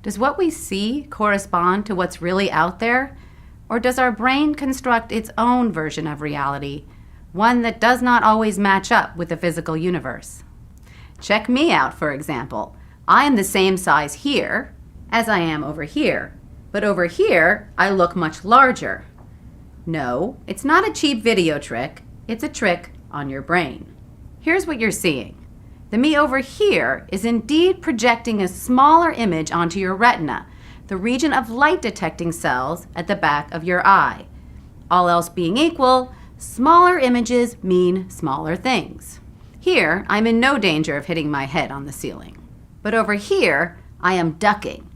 Does what we see correspond to what's really out there? Or does our brain construct its own version of reality, one that does not always match up with the physical universe? Check me out, for example. I am the same size here as I am over here, but over here I look much larger. No, it's not a cheap video trick, it's a trick on your brain. Here's what you're seeing. The me over here is indeed projecting a smaller image onto your retina, the region of light detecting cells at the back of your eye. All else being equal, smaller images mean smaller things. Here, I'm in no danger of hitting my head on the ceiling. But over here, I am ducking.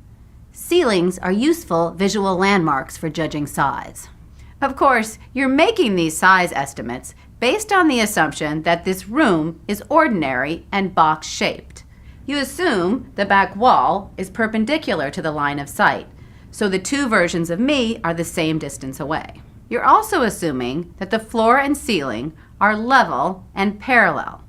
Ceilings are useful visual landmarks for judging size. Of course, you're making these size estimates based on the assumption that this room is ordinary and box-shaped. You assume the back wall is perpendicular to the line of sight, so the two versions of me are the same distance away. You're also assuming that the floor and ceiling are level and parallel.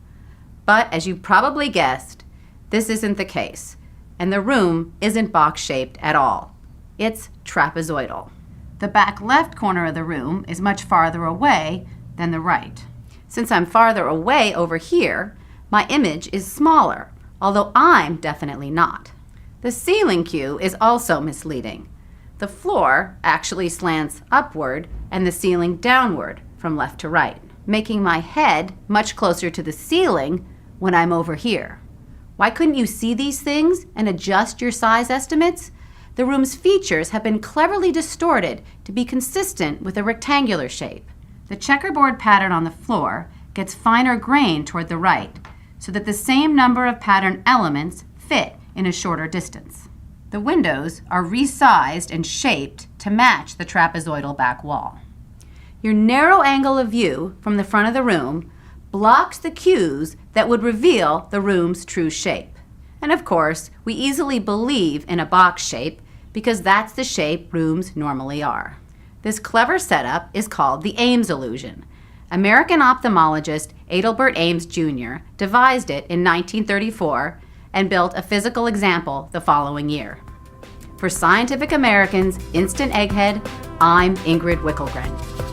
But as you probably guessed, this isn't the case, and the room isn't box-shaped at all. It's trapezoidal. The back left corner of the room is much farther away than the right. Since I'm farther away over here, my image is smaller, although I'm definitely not. The ceiling cue is also misleading. The floor actually slants upward and the ceiling downward from left to right, making my head much closer to the ceiling when I'm over here. Why couldn't you see these things and adjust your size estimates? The room's features have been cleverly distorted to be consistent with a rectangular shape. The checkerboard pattern on the floor gets finer grained toward the right, so that the same number of pattern elements fit in a shorter distance. The windows are resized and shaped to match the trapezoidal back wall. Your narrow angle of view from the front of the room blocks the cues that would reveal the room's true shape. And of course, we easily believe in a box shape because that's the shape rooms normally are. This clever setup is called the Ames illusion. American ophthalmologist Adelbert Ames Jr. devised it in 1934 and built a physical example the following year. For Scientific American's Instant Egghead, I'm Ingrid Wickelgren.